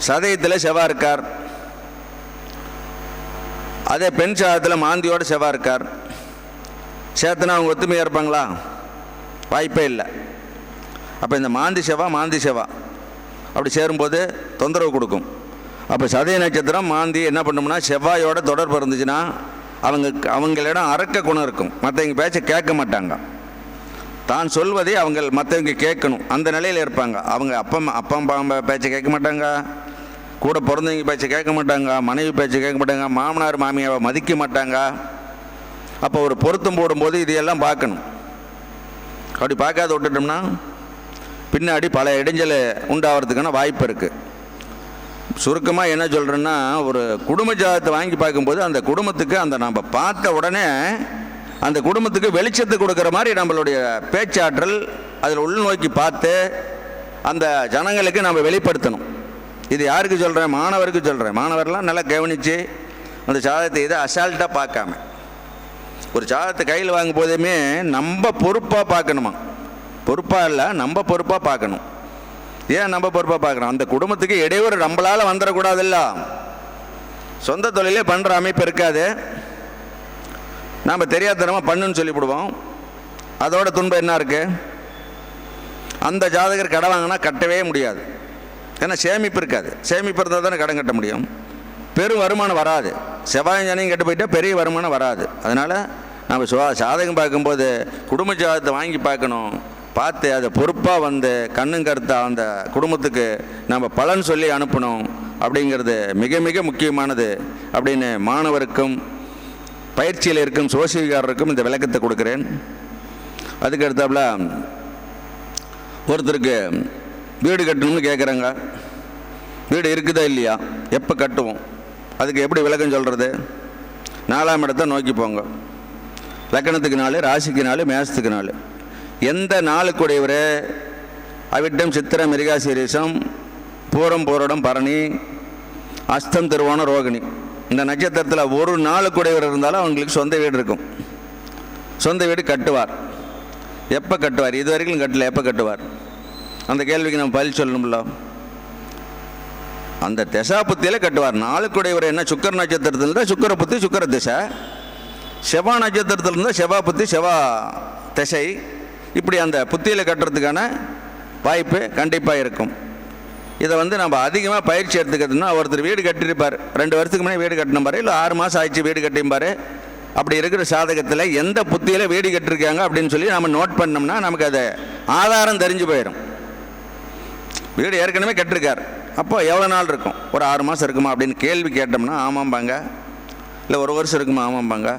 சதயத்தில் செவ்வாய் இருக்கார், அதே பெண் சாதத்தில் மாந்தியோட செவ்வாய் இருக்கார். சேர்த்துனா அவங்க ஒத்துமையாக இருப்பாங்களா, வாய்ப்பே இல்லை. அப்போ இந்த மாந்தி செவ்வாய் அப்படி சேரும்போது தொந்தரவு கொடுக்கும். அப்போ சதய நட்சத்திரம் மாந்தி என்ன பண்ணோம்னா, செவ்வாயோட தொடர்பு இருந்துச்சுன்னா அவங்களிடம் அரக்க குணம் இருக்கும். மற்றவங்க பேச்சை கேட்க மாட்டாங்க, தான் சொல்வதை அவங்க மற்றவங்க கேட்கணும், அந்த நிலையில் இருப்பாங்க. அவங்க அப்பா பேச்சை கேட்க மாட்டாங்க, கூட பிறந்தவங்க பேச்சை கேட்க மாட்டாங்க, மனைவி பேச்சை கேட்க மாட்டாங்க, மாமனார் மாமியாவை மதிக்க மாட்டாங்க. அப்போ ஒரு பொருத்தம் போடும்போது இதையெல்லாம் பார்க்கணும். அப்படி பார்க்காத விட்டுட்டோம்னா பின்னாடி பல இடைஞ்சல் உண்டாகிறதுக்கான வாய்ப்பு இருக்குது. சுருக்கமாக என்ன சொல்கிறேன்னா, ஒரு குடும்ப ஜாதகத்தை வாங்கி பார்க்கும்போது அந்த குடும்பத்துக்கு அந்த நம்ம பார்த்த உடனே அந்த குடும்பத்துக்கு வெளிச்சத்தை கொடுக்குற மாதிரி நம்மளுடைய பேச்சாற்றல் அதில் உள்நோக்கி பார்த்து அந்த ஜனங்களுக்கு நம்ம வெளிப்படுத்தணும். இது யாருக்கு சொல்கிறேன், மாணவருக்கு சொல்கிறேன். மாணவர்லாம் நல்லா கவனித்து அந்த சாதகத்தை இதை அசால்ட்டாக பார்க்காம, ஒரு சாதகத்தை கையில் வாங்கும் போதுமே நம்ம பொறுப்பாக பார்க்கணுமா, பொறுப்பாக இல்லை நம்ம பொறுப்பாக பார்க்கணும். ஏன் நம்ம பொறுப்பாக பார்க்குறோம், அந்த குடும்பத்துக்கு இடையூறு நம்மளால் வந்துடக்கூடாதுல்ல. சொந்த தொழிலே பண்ணுற அமைப்பு இருக்காது, நாம் தெரியாதனமாக பண்ணுன்னு சொல்லிவிடுவோம். அதோட துன்பம் என்ன இருக்குது, அந்த ஜாதகர் கடன் வாங்கினா கட்டவே முடியாது. ஏன்னா சேமிப்பு இருக்காது, சேமிப்பு இருந்தால் தானே கடன் கட்ட முடியும். பெரும் வருமானம் வராது, செவ்வாய் சனியும் கெட்டு போயிட்டால் பெரிய வருமானம் வராது. அதனால் நம்ம சாதகம் பார்க்கும்போது குடும்ப ஜாதகத்தை வாங்கி பார்க்கணும். பார்த்து அதை பொறுப்பாக வந்து கண்ணும் கருத்தாக அந்த குடும்பத்துக்கு நம்ம பலன் சொல்லி அனுப்பணும். அப்படிங்கிறது மிக மிக முக்கியமானது அப்படின்னு மாணவருக்கும் பயிற்சியில் இருக்கும் சோசியல்காரருக்கும் இந்த விளக்கத்தை கொடுக்குறேன். அதுக்கு அடுத்தாப்புல ஒருத்தருக்கு வீடு கட்டணும்னு கேட்குறாங்க. வீடு இருக்குதா இல்லையா, எப்போ கட்டுவோம், அதுக்கு எப்படி விளக்கம் சொல்கிறது? 4ஆம் இடத்தை நோக்கி போங்க. லக்கணத்துக்கு 4, ராசிக்கு 4, மேசத்துக்கு 4. எந்த நாளுக்குடையவர் அவிட்டம், சித்திரம், மிருகாசீரிஷம், பூரம், பூரடம், பரணி, அஸ்தம், திருவோணம், ரோகிணி இந்த நட்சத்திரத்தில் ஒரு நாளுக்குடையவர் இருந்தாலும் அவங்களுக்கு சொந்த வீடு இருக்கும். சொந்த வீடு கட்டுவார். எப்போ கட்டுவார்? இது வரைக்கும் கட்டல. எப்போ கட்டுவார்? அந்த கேள்விக்கு நம்ம பதில் சொல்லணும்ல. அந்த திசா புத்தியில் கட்டுவார். நாளுக்குடையவர் என்ன? சுக்கர நட்சத்திரத்தில் இருந்தால் சுக்கர புத்தி, சுக்கர திசை. செவ்வாய் நட்சத்திரத்தில் இருந்தால் செவ்வாய் புத்தி, செவ்வாய் திசை. இப்படி அந்த புத்தியில் கட்டுறதுக்கான வாய்ப்பு கண்டிப்பாக இருக்கும். இதை நம்ம அதிகமாக பயிற்சி எடுத்துக்கிறதுனா, ஒருத்தர் வீடு கட்டியிருப்பார், 2 வருஷத்துக்கு முன்னாடி வீடு கட்டின பாரு, இல்லை 6 மாதம் ஆயிடுச்சு வீடு கட்டிப்பார். அப்படி இருக்கிற சாதகத்தில் எந்த புத்தியில் வீடு கட்டிருக்காங்க அப்படின்னு சொல்லி நம்ம நோட் பண்ணோம்னா நமக்கு அது ஆதாரம் தெரிஞ்சு போயிடும். வீடு ஏற்கனவே கட்டிருக்கார், அப்போ எவ்வளோ நாள் இருக்கும்? ஒரு 6 மாதம் இருக்குமா அப்படின்னு கேள்வி கேட்டோம்னா ஆமாம்பாங்க. இல்லை 1 வருஷம் இருக்குமா? ஆமாம்பாங்க.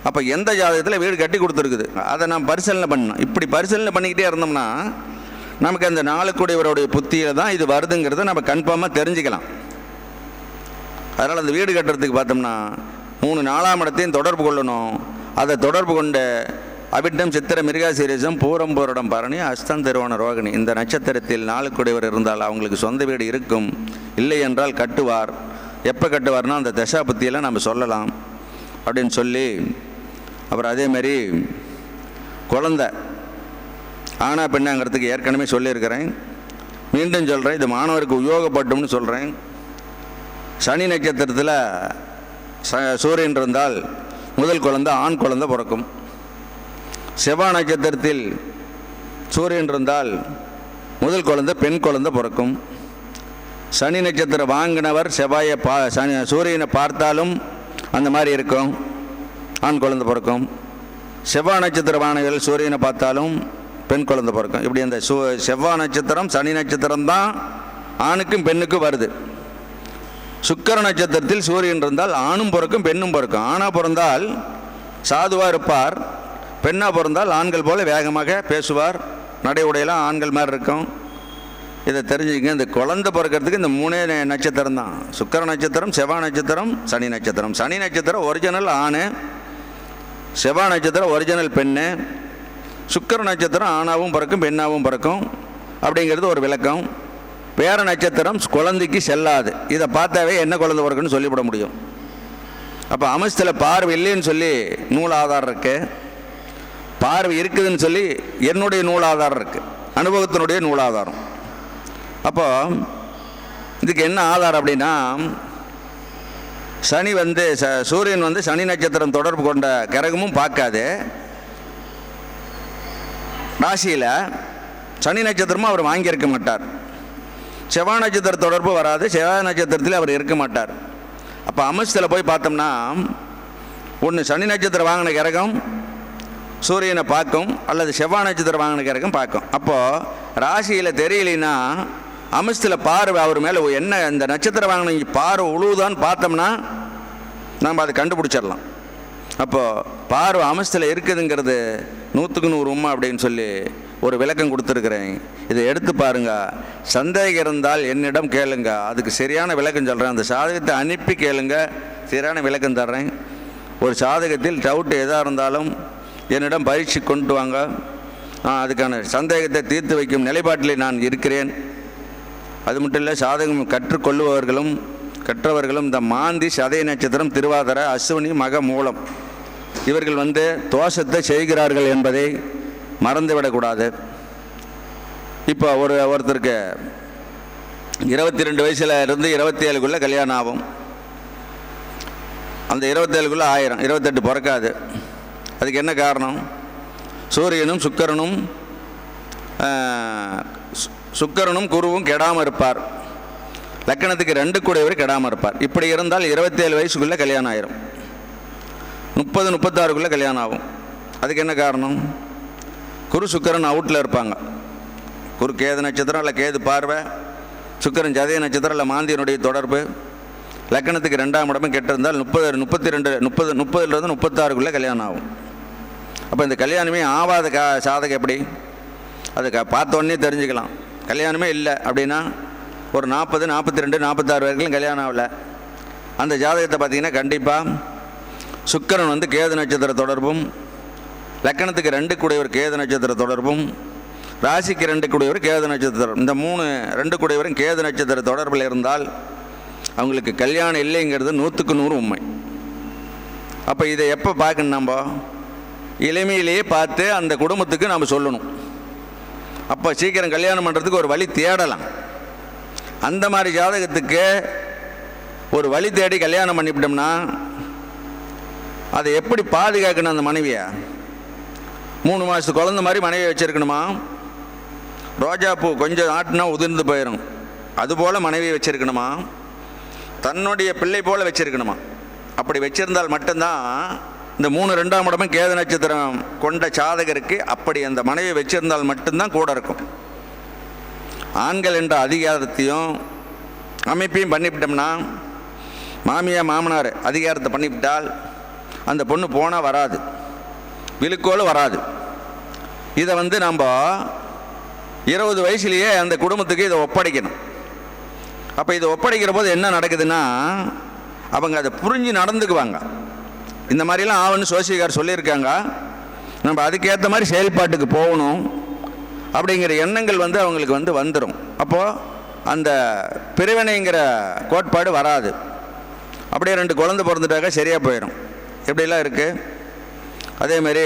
அப்போ எந்த ஜாதகத்தில் வீடு கட்டி கொடுத்துருக்குது அதை நாம் பரிசீலனை பண்ணணும். இப்படி பரிசீலனை பண்ணிக்கிட்டே இருந்தோம்னா நமக்கு அந்த நாளுக்குடையவருடைய புத்தியில் தான் இது வருதுங்கிறத நம்ம கன்ஃபார்மாக தெரிஞ்சுக்கலாம். அதனால் அந்த வீடு கட்டுறதுக்கு பார்த்தோம்னா 3 4ஆம் இடத்தையும் தொடர்பு கொள்ளணும். அதை தொடர்பு கொண்ட அவிட்டம், சித்திர, மிருகாசீரிஷம், பூரம், பூரடம், பரணி, அஸ்தம், திருவோணம், ரோகிணி இந்த நட்சத்திரத்தில் நாளுக்குடையவர் இருந்தால் அவங்களுக்கு சொந்த வீடு இருக்கும். இல்லை என்றால் கட்டுவார். எப்போ கட்டுவார்னா அந்த தசா புத்தியெல்லாம் நம்ம சொல்லலாம் அப்படின்னு சொல்லி, அப்புறம் அதேமாரி குழந்தை ஆனா பெண்ணாங்கிறதுக்கு ஏற்கனவே சொல்லியிருக்கிறேன், மீண்டும் சொல்கிறேன். இது மாணவருக்கு உபயோகப்பட்டும்னு சொல்கிறேன். சனி நட்சத்திரத்தில் சூரியன் இருந்தால் முதல் குழந்தை ஆண் குழந்தை பிறக்கும். செவ்வாய் நட்சத்திரத்தில் சூரியன் இருந்தால் முதல் குழந்தை பெண் குழந்தை பிறக்கும். சனி நட்சத்திரம் வாங்கினவர் செவ்வாயை சூரியனை பார்த்தாலும் அந்த மாதிரி இருக்கும், ஆண் குழந்தை பிறக்கும். செவ்வாய் நட்சத்திர வாங்கினவர்கள் சூரியனை பார்த்தாலும் பெண் குழந்தை பிறக்கும். இப்படி அந்த செவ்வாய் நட்சத்திரம், சனி நட்சத்திரம் தான் ஆணுக்கும் பெண்ணுக்கும் வருது. சுக்கிர நட்சத்திரத்தில் சூரியன் இருந்தால் ஆணும் பிறக்கும் பெண்ணும் பிறக்கும். ஆணாக பிறந்தால் சாதுவாக இருப்பார், பெண்ணாக பிறந்தால் ஆண்கள் போல வேகமாக பேசுவார், நடை உடையெல்லாம் ஆண்கள் மாதிரி இருக்கும். இதை தெரிஞ்சுக்கங்க. இந்த குழந்தை பிறக்கிறதுக்கு இந்த 3 நட்சத்திரம் தான். சுக்கிர நட்சத்திரம், செவ்வாய் நட்சத்திரம், சனி நட்சத்திரம். சனி நட்சத்திரம் ஒரிஜினல் ஆணு, செவ்வாய் நட்சத்திரம் ஒரிஜினல் பெண்ணு, சுக்கிர நட்சத்திரம் ஆணாவும் பிறக்கும் பெண்ணாவும் பிறக்கும் அப்படிங்கிறது ஒரு விளக்கம். வேற நட்சத்திரம் குழந்தைக்கு செல்லாது. இதை பார்த்தாவே என்ன குழந்தை பிறக்குன்னு சொல்லிவிட முடியும். அப்போ அமஸ்தில் பார்வை இல்லைன்னு சொல்லி நூல் ஆதாரம் இருக்கு, பார்வை இருக்குதுன்னு சொல்லி என்னுடைய நூல் ஆதாரம் இருக்கு, அனுபவத்தினுடைய நூல் ஆதாரம். அப்போ இதுக்கு என்ன ஆதாரம் அப்படின்னா, சனி சூரியன் சனி நட்சத்திரம் தொடர்பு கொண்ட கிரகமும் பார்க்காது. ராசியில் சனி நட்சத்திரமும் அவர் வாங்கியிருக்க மாட்டார். செவ்வாய் நட்சத்திர தொடர்பு வராது, செவ்வாய் நட்சத்திரத்தில் அவர் இருக்க மாட்டார். அப்போ அமஸ்தில் போய் பார்த்தோம்னா ஒன்று சனி நட்சத்திரம் வாங்கின கிரகம் சூரியனை பார்க்கும், அல்லது செவ்வாய் நட்சத்திரம் வாங்கின கிரகம் பார்க்கும். அப்போது ராசியில் தெரியலைன்னா அமஸ்தில் பார்வை அவர் மேலே என்ன இந்த நட்சத்திரம் வாங்கின பார்வை உழுவுதான்னு பார்த்தோம்னா நம்ம அதை கண்டுபிடிச்சிடலாம். அப்போது பார்வை அமஸ்தில் இருக்குதுங்கிறது 100க்கு 100 உண்மை அப்படின்னு சொல்லி ஒரு விளக்கம் கொடுத்துருக்குறேன். இதை எடுத்து பாருங்க. சந்தேகம் இருந்தால் என்னிடம் கேளுங்க, அதுக்கு சரியான விளக்கம் சொல்கிறேன். அந்த சாதகத்தை அனுப்பி கேளுங்க, சரியான விளக்கம் தர்றேன். ஒரு சாதகத்தில் டவுட் எதாக இருந்தாலும் என்னிடம் பரீட்சை கொண்டு வாங்க, அதுக்கான சந்தேகத்தை தீர்த்து வைக்கும் நிலைப்பாட்டில் நான் இருக்கிறேன். அது மட்டும் இல்லை, சாதகம் கற்றுக்கொள்ளுபவர்களும் கற்றவர்களும் இந்த மாந்தி, சதய நட்சத்திரம், திருவாதிரை, அஸ்வினி, மக, மூலம் இவர்கள் தோஷத்தை செய்கிறார்கள் என்பதை மறந்துவிடக்கூடாது. இப்போ ஒருத்தருக்கு 22 வயசுல இருந்து 27க்குள்ளே கல்யாணம் ஆகும். அந்த 27க்குள்ளே 1000, 28 பிறக்காது. அதுக்கு என்ன காரணம்? சூரியனும் சுக்கிரனும் குருவும் கெடாமல் இருப்பார். லக்கணத்துக்கு 2 கூடையவர் கெடாமல் இருப்பார். இப்படி இருந்தால் 27 வயசுக்குள்ளே கல்யாணம் ஆயிரும். 30, 36க்குள்ளே கல்யாணம் ஆகும். அதுக்கு என்ன காரணம்? குரு சுக்கிரன் அவுட்டில் இருப்பாங்க. குரு கேது நட்சத்திரம் இல்லை கேது பார்வை, சுக்கிரன் ஜதய நட்சத்திரம் இல்லை மாந்தியனுடைய தொடர்பு. லக்கணத்துக்கு 2ஆம் இடமும் கெட்டிருந்தால் 30லேருந்து 36க்குள்ளே கல்யாணம் ஆகும். அப்போ இந்த கல்யாணமே ஆவாத சாதகம் எப்படி? அது பார்த்தோன்னே தெரிஞ்சுக்கலாம். கல்யாணமே இல்லை அப்படின்னா ஒரு 40, 42, 46 வரைக்கும் கல்யாணம் ஆகலை. அந்த ஜாதகத்தை பார்த்திங்கன்னா கண்டிப்பாக சுக்கிரன் கேது நட்சத்திர தொடர்பும் லக்கணத்துக்கு 2 கூடையவர் கேது நட்சத்திர தொடர்பும், ராசிக்கு 2 கூடையவர் கேது நட்சத்திரம், இந்த 2 கூடையவரும் கேது நட்சத்திர தொடர்பில் இருந்தால் அவங்களுக்கு கல்யாணம் இல்லைங்கிறது 100க்கு 100 உண்மை. அப்போ இதை எப்போ பார்க்கணும்? நம்ம இளமையிலேயே பார்த்து அந்த குடும்பத்துக்கு நாம் சொல்லணும். அப்போ சீக்கிரம் கல்யாணம் பண்ணுறதுக்கு ஒரு வழி தேடலாம். அந்த மாதிரி ஜாதகத்துக்கு ஒரு வழி தேடி கல்யாணம் பண்ணிவிட்டோம்னா அதை எப்படி பாதுகாக்கணும்? அந்த மனைவியை 3 மாதத்து குழந்த மாதிரி மனைவியை வச்சுருக்கணுமா? ரோஜாப்பூ கொஞ்சம் ஆட்டினா உதிர்ந்து போயிடும், அதுபோல் மனைவியை வச்சுருக்கணுமா? தன்னுடைய பிள்ளை போல் வச்சுருக்கணுமா? அப்படி வச்சிருந்தால் மட்டும்தான் இந்த 2ஆம் இடமும் கேது நட்சத்திரம் கொண்ட ஜாதகருக்கு அப்படி அந்த மனைவியை வச்சிருந்தால் மட்டும்தான் கூட இருக்கும். ஆண்கள் என்ற அதிகாரத்தையும் அமைப்பையும் பண்ணிவிட்டோம்னா, மாமியார் மாமனார் அதிகாரத்தை பண்ணிவிட்டால் அந்த பொண்ணு போனால் வராது, விழுக்கோலும் வராது. இதை நம்ம 20 வயசுலேயே அந்த குடும்பத்துக்கு இதை ஒப்படைக்கணும். அப்போ இதை ஒப்படைக்கிற போது என்ன நடக்குதுன்னா, அவங்க அதை புரிஞ்சு நடந்துக்குவாங்க. இந்த மாதிரிலாம் ஆவன்னு சோசியக்கார் சொல்லியிருக்காங்க, நம்ம அதுக்கேற்ற மாதிரி செயல்பாட்டுக்கு போகணும் அப்படிங்கிற எண்ணங்கள் அவங்களுக்கு வந்துடும். அப்போது அந்த பிரிவினைங்கிற கோட்பாடு வராது. அப்படியே 2 குழந்தை பிறந்துட்டாக்க சரியாக போயிடும். எப்படிலாம் இருக்குது. அதேமாரி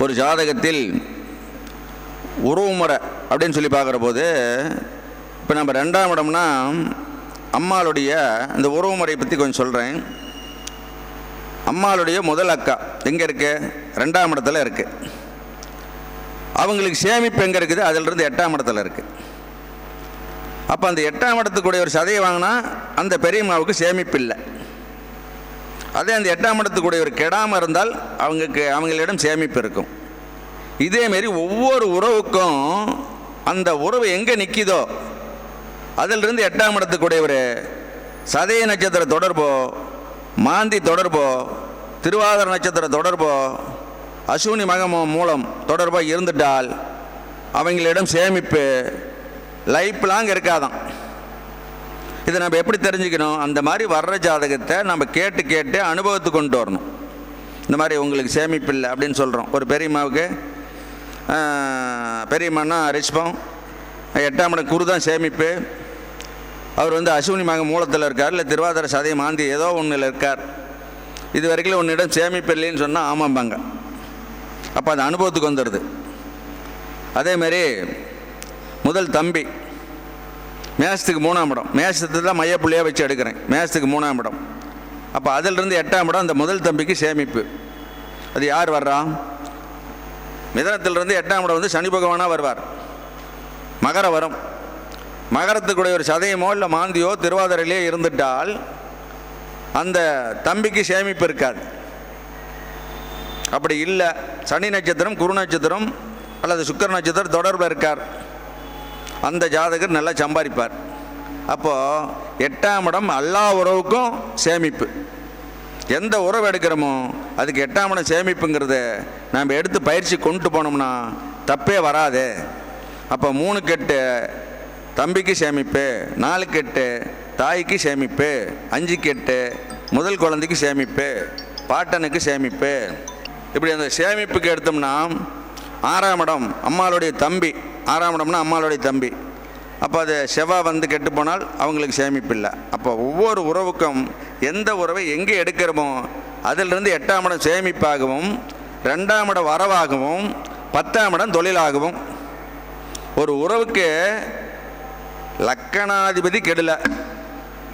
ஒரு ஜாதகத்தில் உறவு முறை அப்படின்னு சொல்லி பார்க்குற போது, இப்போ நம்ம 2ஆம் இடம்னா அம்மாளுடைய இந்த உறவு முறையை பற்றி கொஞ்சம் சொல்கிறேன். அம்மாளுடைய முதல் அக்கா எங்கே இருக்குது? 2ஆம் இடத்துல இருக்குது. அவங்களுக்கு சேமிப்பு எங்கே இருக்குது? அதிலிருந்து 8ஆம் இடத்துல இருக்குது. அப்போ அந்த 8ஆம் இடத்துக்குடைய ஒரு சதையை வாங்கினா அந்த பெரியம்மாவுக்கு சேமிப்பு இல்லை. அதே அந்த 8ஆம் இடத்துக்குடைய ஒரு கெடாமல் இருந்தால் அவங்களிடம் சேமிப்பு இருக்கும். இதேமாரி ஒவ்வொரு உறவுக்கும் அந்த உறவு எங்கே நிற்கிதோ அதிலிருந்து 8ஆம் இடத்துக்குடைய ஒரு சதய நட்சத்திர தொடர்போ, மாந்தி தொடர்போ, திருவாதிரை நட்சத்திர தொடர்போ, அசுவினி மகம் மூலம் தொடர்போ இருந்துட்டால் அவங்களிடம் சேமிப்பு லைஃப் லாங் இருக்காதான். இதை நம்ம எப்படி தெரிஞ்சுக்கணும்? அந்த மாதிரி வர்ற ஜாதகத்தை நம்ம கேட்டு கேட்டு அனுபவத்துக்கு கொண்டு வரணும். இந்த மாதிரி உங்களுக்கு சேமிப்பு இல்லை அப்படின்னு சொல்கிறோம். ஒரு பெரியம்மாவுக்கு, பெரியம்மானா ரிஷ்பம், 8ஆம் இடம் குரு தான் சேமிப்பு. அவர் அசுவினி மகம் மூலத்தில் இருக்கார், இல்லை திருவாதிரை சதய மாந்தி ஏதோ ஒன்றில் இருக்கார். இது வரைக்கும் ஒன்றிடம் சேமிப்பு இல்லைன்னு சொன்னால் ஆமாம்பாங்க. அப்போ அது அனுபவத்துக்கு வந்துடுது. அதேமாரி முதல் தம்பி மேஷத்துக்கு 3ஆம் இடம், மேஷத்துக்கு தான் மையப்புள்ளியாக வச்சு எடுக்கிறேன், மேஷத்துக்கு 3ஆம் இடம். அப்போ அதிலிருந்து 8ஆம் இடம் அந்த முதல் தம்பிக்கு சேமிப்பு. அது யார் வர்றா? மிதனத்திலிருந்து 8ஆம் இடம் சனி பகவானாக வருவார். மகர வரும். மகரத்துக்குடைய ஒரு சதயமோ இல்லை மாந்தியோ திருவாதிரையிலே இருந்துட்டால் அந்த தம்பிக்கு சேமிப்பு இருக்காது. அப்படி இல்லை, சனி நட்சத்திரம், குரு நட்சத்திரம் அல்லது சுக்கிர நட்சத்திரம் தொடர்பில் இருக்கார், அந்த ஜாதகர் நல்லா சம்பாதிப்பார். அப்போது 8ஆம் இடம் எல்லா உறவுக்கும் சேமிப்பு. எந்த உறவு எடுக்கிறோமோ அதுக்கு 8ஆம் இடம் சேமிப்புங்கிறத நாம் எடுத்து பயிற்சி கொண்டு போனோம்னா தப்பே வராது. அப்போ 3 கெட்டு தம்பிக்கு சேமிப்பு, 4 கெட்டு தாய்க்கு சேமிப்பு, 5 கெட்டு முதல் குழந்தைக்கு சேமிப்பு, பாட்டனுக்கு சேமிப்பு. இப்படி அந்த சேமிப்புக்கு எடுத்தோம்னா 6ஆம் இடம் அம்மாளுடைய தம்பி, 6ஆம் இடம்னா அம்மாளுடைய தம்பி. அப்போ அது செவ்வாய் கெட்டு போனால் அவங்களுக்கு சேமிப்பு இல்லை. அப்போ ஒவ்வொரு உறவுக்கும் எந்த உறவை எங்கே எடுக்கிறோமோ அதிலிருந்து 8ஆம் இடம் சேமிப்பாகவும், 2ஆம் இடம் வரவாகவும், 10ஆம் இடம் தொழிலாகவும். ஒரு உறவுக்கு லக்கணாதிபதி கெடலை,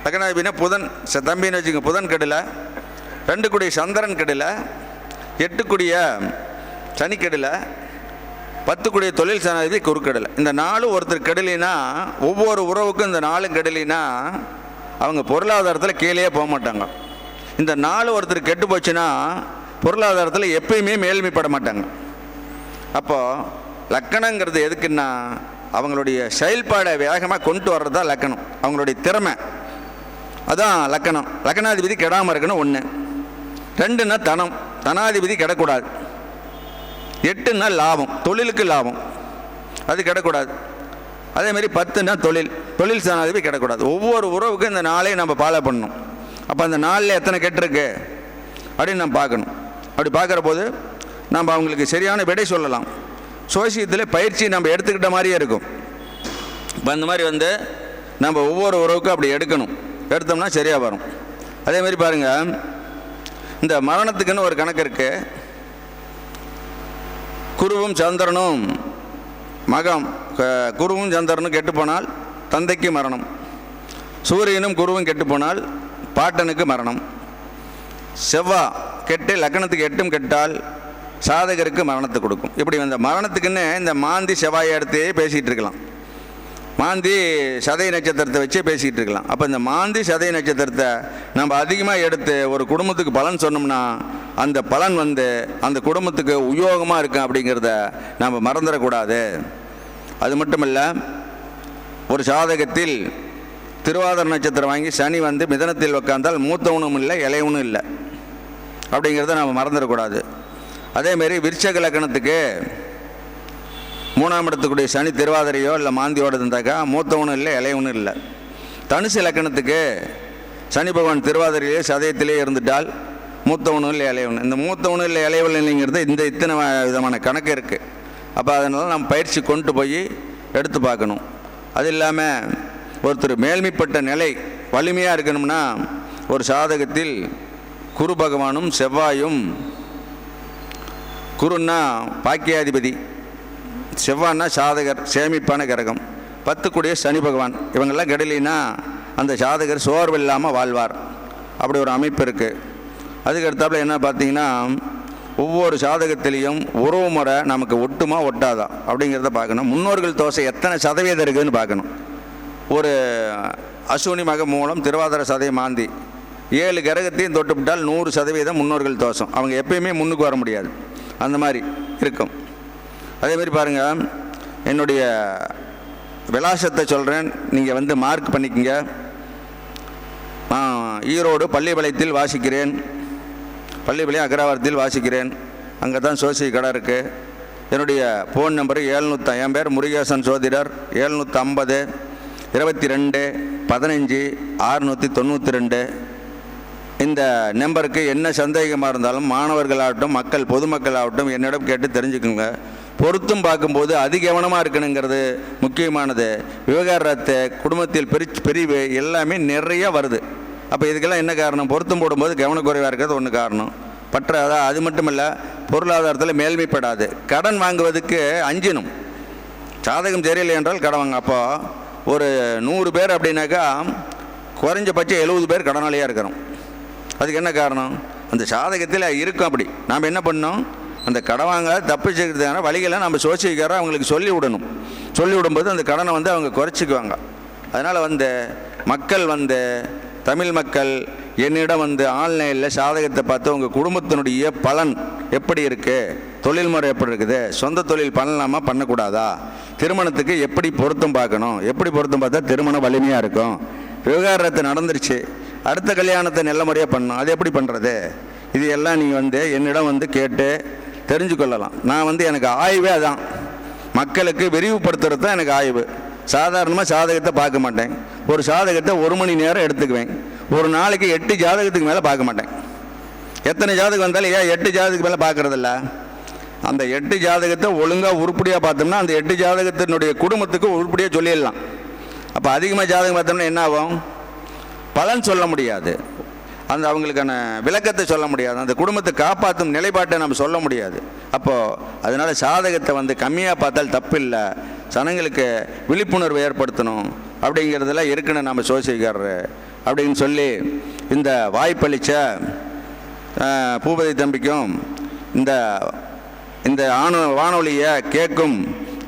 லக்கணாதிபதினா புதன் தம்பின்னு வச்சுக்கோங்க, புதன் கெடலை, 2 கூடிய சந்திரன் கெடலை, 8 கூடிய சனி கெடலை, 10 கூடிய தொழில் சனாதிபதி குறுக்கெடலை. இந்த 4 ஒருத்தர் கெடலினா, ஒவ்வொரு உறவுக்கும் இந்த 4 கெடலினா அவங்க பொருளாதாரத்தில் கீழே போக மாட்டாங்க. இந்த 4 ஒருத்தர் கெட்டு போச்சுன்னா பொருளாதாரத்தில் எப்பயுமே மேல்மைப்பட மாட்டாங்க. அப்போது லக்கணங்கிறது எதுக்குன்னா அவங்களுடைய செயல்பாடை வேகமாக கொண்டு வர்றது தான் லக்கணம், அவங்களுடைய திறமை அதான் லக்கணம். லக்கணாதிபதி கெடாமல் இருக்கணும் 1. 2ன்னா தனம், தனாதிபதி கெடக்கூடாது. 8ன்னா லாபம், தொழிலுக்கு லாபம், அது கெடக்கூடாது. அதேமாதிரி 10ன்னா தொழில் சனாதிபதி கெடக்கூடாது. ஒவ்வொரு உறவுக்கும் இந்த 4ஐயும் நம்ம ஃபாலோ பண்ணணும். அப்போ அந்த 4ல் எத்தனை கெட்டிருக்கு அப்படின்னு நம்ம பார்க்கணும். அப்படி பார்க்குற போது நம்ம அவங்களுக்கு சரியான விடை சொல்லலாம். சோசியத்தில் பயிற்சி நம்ம எடுத்துக்கிட்ட மாதிரியே இருக்கும். இப்போ அந்த மாதிரி நம்ம ஒவ்வொரு உறவுக்கும் அப்படி எடுத்தோம்னா சரியாக வரும். அதேமாதிரி பாருங்கள், இந்த மரணத்துக்குன்னு ஒரு கணக்கு இருக்குது. குருவும் சந்திரனும் குருவும் சந்திரனும் கெட்டு போனால் தந்தைக்கு மரணம், சூரியனும் குருவும் கெட்டு போனால் பாட்டனுக்கு மரணம், செவ்வாய் கெட்டு லக்னத்துக்கு 8 கெட்டால் சாதகருக்கு மரணத்தை கொடுக்கும். இப்படி இந்த மரணத்துக்குன்னு இந்த மாந்தி செவ்வாயை எடுத்தே பேசிகிட்டு இருக்கலாம். மாந்தி சதய நட்சத்திரத்தை வச்சே பேசிகிட்டு இருக்கலாம். அப்போ இந்த மாந்தி சதய நட்சத்திரத்தை நம்ம அதிகமாக எடுத்து ஒரு குடும்பத்துக்கு பலன் சொன்னோம்னா அந்த பலன் அந்த குடும்பத்துக்கு உபயோகமாக இருக்கும் அப்படிங்கிறத நம்ம மறந்துடக்கூடாது. அது மட்டும் இல்லை, ஒரு சாதகத்தில் திருவாதிரை நட்சத்திரம் வாங்கி சனி மிதனத்தில் உட்கார்ந்தால் மூத்தவனும் இல்லை இளையவனும் இல்லை அப்படிங்கிறத நம்ம மறந்துடக்கூடாது. அதேமாரி விருச்சக லக்கணத்துக்கு 3ஆம் இடத்துக்குடைய சனி திருவாதிரையோ இல்லை மாந்தியோடு இருந்தாக்கா மூத்தவனும் இல்லை இளையவனும் இல்லை. தனுசு லக்கணத்துக்கு சனி பகவான் திருவாதிரையிலே சதயத்திலே இருந்துட்டால் மூத்தவனும் இல்லை இளையவனு. இந்த மூத்தவனும் இல்லை இளையவன் இல்லைங்கிறது இத்தனை விதமான கணக்கு இருக்குது. அப்போ அதனால் நம்ம பயிற்சி கொண்டு போய் எடுத்து பார்க்கணும். அது இல்லாமல் ஒருத்தர் மேல்மைப்பட்ட நிலை வலிமையாக இருக்கணும்னா ஒரு சாதகத்தில் குரு பகவானும் செவ்வாயும், குருன்னா பாக்கியாதிபதி, செவ்வாய்னா சாதகர் சேமிப்பான கிரகம், 10 கூடிய சனி பகவான், இவங்கெல்லாம் கெடலினா அந்த சாதகர் சோர்வு இல்லாமல் வாழ்வார். அப்படி ஒரு அமைப்பு இருக்குது. அதுக்கு அடுத்தாப்புல என்ன பார்த்தீங்கன்னா, ஒவ்வொரு சாதகத்திலையும் உறவு முறை நமக்கு ஒட்டுமா ஒட்டாதா அப்படிங்கிறத பார்க்கணும். முன்னோர்கள் தோசை எத்தனை சதவீதம் இருக்குதுன்னு பார்க்கணும். ஒரு அஸ்வினி மகம் மூலம் திருவாதிரை சதயம் மாந்தி 7 கிரகத்தையும் தொட்டுவிட்டால் 100% முன்னோர்கள் தோஷம். அவங்க எப்பயுமே முன்னுக்கு வர முடியாது. அந்த மாதிரி இருக்கும். அதேமாதிரி பாருங்கள், என்னுடைய விலாசத்தை சொல்கிறேன், நீங்கள் மார்க் பண்ணிக்கங்க. ஈரோடு பள்ளிப்பாளையத்தில் வாசிக்கிறேன். பள்ளிப்பாளையம் அக்ரவாரத்தில் வாசிக்கிறேன். அங்கே தான் சோசிய கடை இருக்குது. என்னுடைய ஃபோன் நம்பரு 700, என் பேர் முருகேசன் ஜோதிடர், 750 22 15 692. இந்த நம்பருக்கு என்ன சந்தேகமாக இருந்தாலும் மாணவர்களாகட்டும் பொதுமக்களாகட்டும் என்னிடம் கேட்டு தெரிஞ்சுக்குங்க. பொருத்தும் பார்க்கும்போது அதிகவனமாக இருக்கணுங்கிறது முக்கியமானது. விவகாரத்தை குடும்பத்தில் பிரிவு எல்லாமே நிறைய வருது. அப்போ இதுக்கெல்லாம் என்ன காரணம்? பொருத்தம் போடும்போது கவனக்குறைவாக இருக்கிறது ஒன்று காரணம். அது மட்டும் இல்லை, பொருளாதாரத்தில் மேல்மைப்படாது. கடன் வாங்குவதுக்கு அஞ்சணும். சாதகம் சரியில்லை என்றால் கடன் வாங்க. அப்போ ஒரு 100 பேர் அப்படின்னாக்கா குறைஞ்சபட்சம் 70 பேர் கடனாளியாக இருக்கிறோம். அதுக்கு என்ன காரணம்? அந்த சாதகத்தில் இருக்கும். அப்படி நாம் என்ன பண்ணோம், அந்த கடன் வாங்க தப்பிச்சுக்கிறதுக்கான வழிகளை நம்ம சோசிக்கார அவங்களுக்கு சொல்லி விடணும். சொல்லி விடும்போது அந்த கடனை அவங்க குறைச்சிக்குவாங்க. அதனால் மக்கள் தமிழ் மக்கள் என்னிடம் ஆன்லைனில் சாதகத்தை பார்த்து உங்கள் குடும்பத்தினுடைய பலன் எப்படி இருக்குது, தொழில் முறை எப்படி இருக்குது, சொந்த தொழில் பண்ணலாமா பண்ணக்கூடாதா, திருமணத்துக்கு எப்படி பொருத்தம் பார்க்கணும், எப்படி பொருத்தம் பார்த்தா திருமணம் வலிமையாக இருக்கும், விவகாரத்தை நடந்துருச்சு அடுத்த கல்யாணத்தை நல்ல முறையாக பண்ணணும், அது எப்படி பண்ணுறது, இது எல்லாம் நீங்கள் என்னிடம் கேட்டு தெரிஞ்சுக்கொள்ளலாம். நான் எனக்கு ஆய்வே அதான், மக்களுக்கு விரிவுபடுத்துறது தான் எனக்கு ஆய்வு. சாதாரணமாக சாதகத்தை பார்க்க மாட்டேன். ஒரு சாதகத்தை 1 மணி நேரம் எடுத்துக்குவேன். ஒரு நாளைக்கு 8 ஜாதகத்துக்கு மேலே பார்க்க மாட்டேன். எத்தனை ஜாதகம் வந்தாலும் ஏன் 8 ஜாதகத்துக்கு மேலே பார்க்குறதில்ல? அந்த 8 ஜாதகத்தை ஒழுங்காக உருப்படியாக பார்த்தோம்னா அந்த 8 ஜாதகத்தினுடைய குடும்பத்துக்கு உருப்படியாக சொல்லிடலாம். அப்போ அதிகமாக ஜாதகம் பார்த்தோம்னா என்ன ஆகும்? பலன் சொல்ல முடியாது, அவங்களுக்கான விளக்கத்தை சொல்ல முடியாது, அந்த குடும்பத்தை காப்பாற்றும் நிலைப்பாட்டை நம்ம சொல்ல முடியாது. அப்போது அதனால் சாதகத்தை கம்மியாக பார்த்தால் தப்பு இல்லை, ஜனங்களுக்கு விழிப்புணர்வு ஏற்படுத்தணும் அப்படிங்கிறதெல்லாம் இருக்குன்னு நம்ம சோசிக்காரரு அப்படின்னு சொல்லி இந்த வாய்ப்பளித்த பூபதி தம்பிக்கும் இந்த வானொலியை கேட்கும்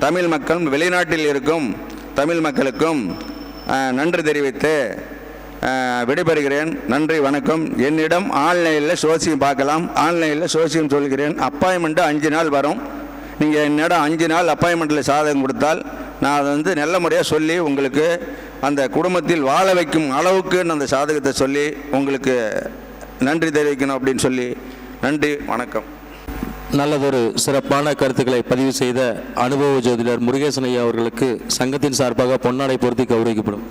தமிழ் மக்களும் வெளிநாட்டில் இருக்கும் தமிழ் மக்களுக்கும் நன்றி தெரிவித்து விடைபெறுகிறேன். நன்றி, வணக்கம். என்னிடம் ஆன்லைனில் சோசியம் பார்க்கலாம். ஆன்லைனில் சோசியம் சொல்கிறேன். அப்பாயின்மெண்ட்டு 5 நாள் வரும். நீங்கள் என்னிடம் 5 நாள் அப்பாயின்மெண்ட்டில் சாதகம் கொடுத்தால் நான் அதை நல்ல முறையாக சொல்லி உங்களுக்கு அந்த குடும்பத்தில் வாழ வைக்கும் அளவுக்கு அந்த சாதகத்தை சொல்லி உங்களுக்கு நன்றி தெரிவிக்கணும் அப்படின்னு சொல்லி நன்றி, வணக்கம். நல்லதொரு சிறப்பான கருத்துக்களை பதிவு செய்த அனுபவ ஜோதிடர் முருகேசன் ஐயா அவர்களுக்கு சங்கத்தின் சார்பாக பொன்னாடை பொருத்தி கௌரவிக்கப்படும்.